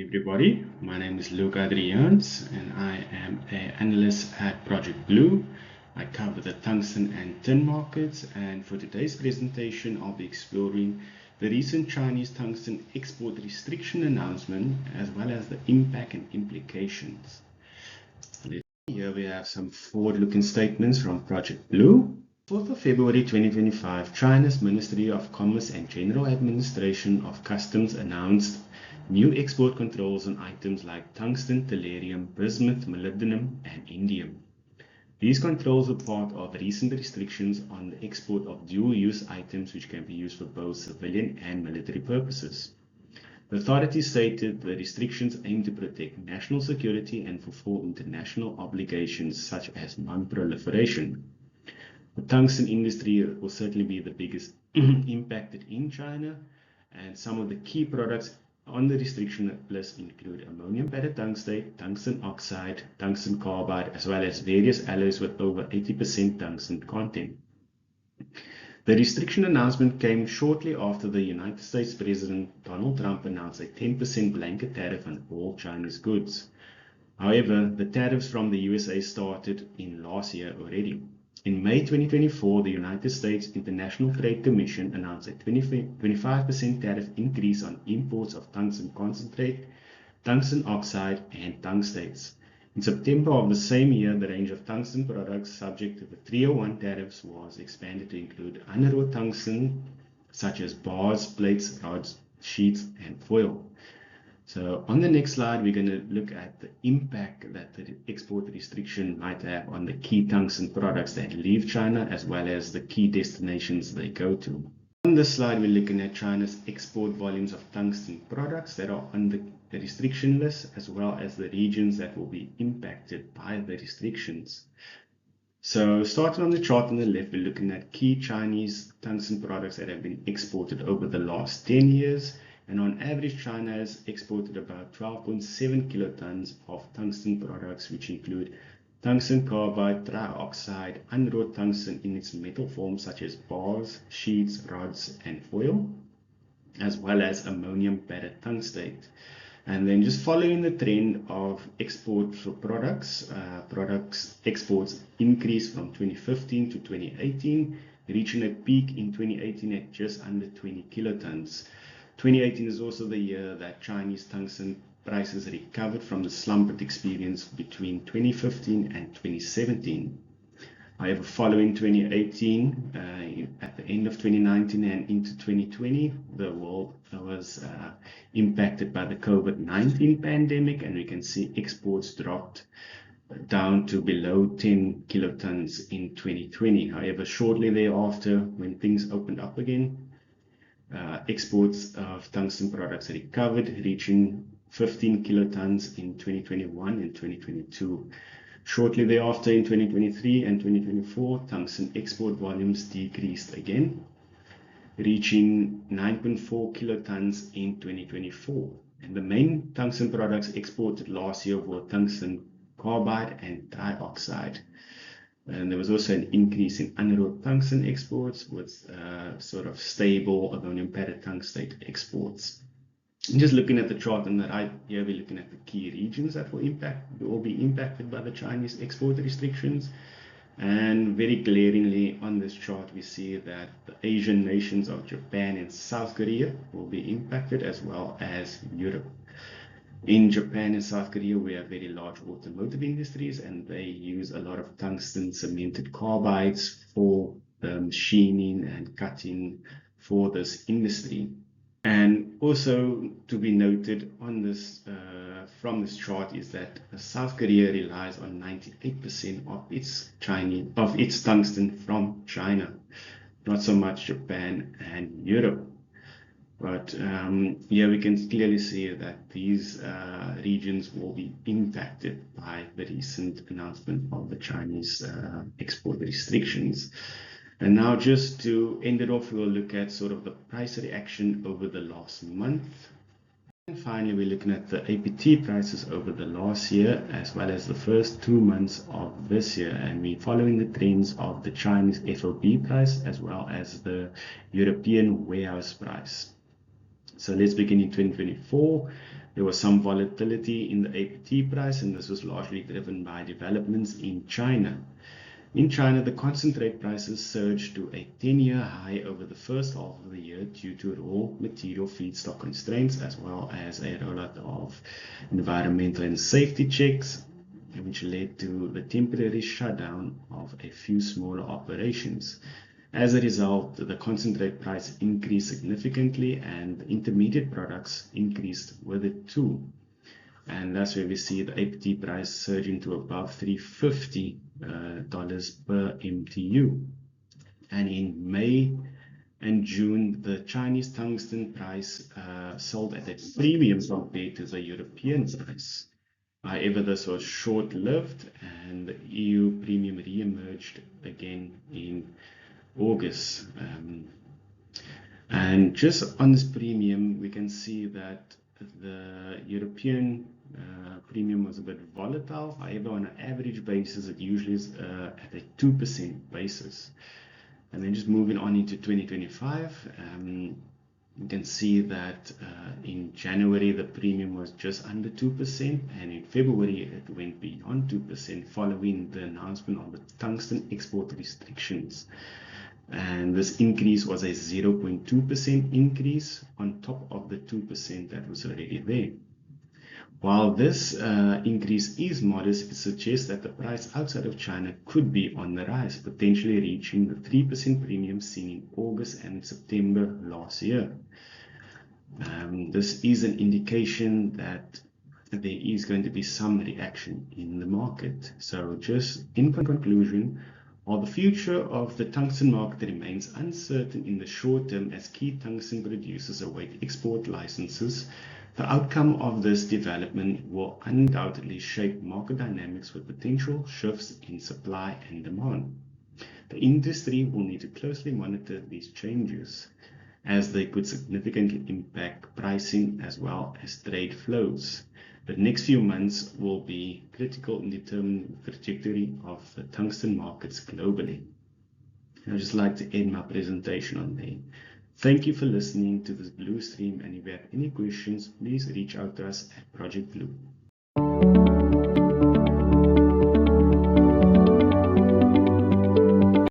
everybody, my name is Adriaans and I am an analyst at Project Blue. I cover the tungsten and tin markets, and for today's presentation I'll be exploring the recent Chinese tungsten export restriction announcement as well as the impact and implications. Here we have some forward-looking statements from Project Blue. 4th of February 2025, China's Ministry of Commerce and General Administration of Customs announced new export controls on items like tungsten, tellurium, bismuth, molybdenum, and indium. These controls were part of recent restrictions on the export of dual-use items which can be used for both civilian and military purposes. The authorities stated the restrictions aim to protect national security and fulfill international obligations such as non-proliferation. The tungsten industry will certainly be the biggest impacted in China, and some of the key products on the restriction list include ammonium-padded tungstate, tungsten oxide, tungsten carbide, as well as various alloys with over 80% tungsten content. The restriction announcement came shortly after the United States President Donald Trump announced a 10% blanket tariff on all Chinese goods. However, the tariffs from the USA started in last year already. In May 2024, the United States International Trade Commission announced a 25% tariff increase on imports of tungsten concentrate, tungsten oxide, and tungstates. In September of the same year, the range of tungsten products subject to the 301 tariffs was expanded to include unwrought tungsten, such as bars, plates, rods, sheets, and foil. So on the next slide, we're going to look at the impact that the export restriction might have on the key tungsten products that leave China, as well as the key destinations they go to. On this slide, we're looking at China's export volumes of tungsten products that are on the restriction list, as well as the regions that will be impacted by the restrictions. So starting on the chart on the left, we're looking at key Chinese tungsten products that have been exported over the last 10 years. And on average, China has exported about 12.7 kilotons of tungsten products, which include tungsten carbide, trioxide, unwrought tungsten in its metal forms such as bars, sheets, rods, and foil, as well as ammonium-padded tungstate. And then just following the trend of export for products exports increased from 2015 to 2018, reaching a peak in 2018 at just under 20 kilotons. 2018 is also the year that Chinese tungsten prices recovered from the slump it experienced between 2015 and 2017. However, following 2018, at the end of 2019 and into 2020, the world was impacted by the COVID-19 pandemic, and we can see exports dropped down to below 10 kilotons in 2020. However, shortly thereafter, when things opened up again, exports of tungsten products recovered, reaching 15 kilotons in 2021 and 2022. Shortly thereafter, in 2023 and 2024, tungsten export volumes decreased again, reaching 9.4 kilotons in 2024. And the main tungsten products exported last year were tungsten carbide and trioxide. And there was also an increase in unwrought tungsten exports with sort of stable ammonium-padded tungstate exports. And just looking at the chart on the right here, we're looking at the key regions that will be impacted by the Chinese export restrictions. And very glaringly on this chart, we see that the Asian nations of Japan and South Korea will be impacted, as well as Europe. In Japan and South Korea, we have very large automotive industries, and they use a lot of tungsten cemented carbides for the machining and cutting for this industry. And also to be noted on this from this chart is that South Korea relies on 98% of its tungsten from China, not so much Japan and Europe. But here we can clearly see that these regions will be impacted by the recent announcement of the Chinese export restrictions. And now, just to end it off, we will look at sort of the price reaction over the last month. And finally, we're looking at the APT prices over the last year, as well as the first 2 months of this year. And we're following the trends of the Chinese FOB price, as well as the European warehouse price. So let's begin in 2024. There was some volatility in the APT price, and this was largely driven by developments in China. In China, the concentrate prices surged to a 10-year high over the first half of the year due to raw material feedstock constraints, as well as a rollout of environmental and safety checks, which led to the temporary shutdown of a few smaller operations. As a result, the concentrate price increased significantly and intermediate products increased with it too. And that's where we see the APT price surging to above $350 per MTU. And in May and June, the Chinese tungsten price sold at a premium compared to the European price. However, this was short-lived, and the EU premium re-emerged again in August. And just on this premium, we can see that the European premium was a bit volatile. However, on an average basis, it usually is at a 2% basis. And then just moving on into 2025, you can see that in January, the premium was just under 2%, and in February, it went beyond 2% following the announcement of the tungsten export restrictions. And this increase was a 0.2% increase on top of the 2% that was already there. While this increase is modest, it suggests that the price outside of China could be on the rise, potentially reaching the 3% premium seen in August and September last year. This is an indication that there is going to be some reaction in the market. So just in conclusion, while the future of the tungsten market remains uncertain in the short term as key tungsten producers await export licenses, the outcome of this development will undoubtedly shape market dynamics with potential shifts in supply and demand. The industry will need to closely monitor these changes, as they could significantly impact pricing as well as trade flows. The next few months will be critical in determining the trajectory of the tungsten markets globally. I'd just like to end my presentation on there. Thank you for listening to this Blue Stream, and if you have any questions, please reach out to us at Project Blue.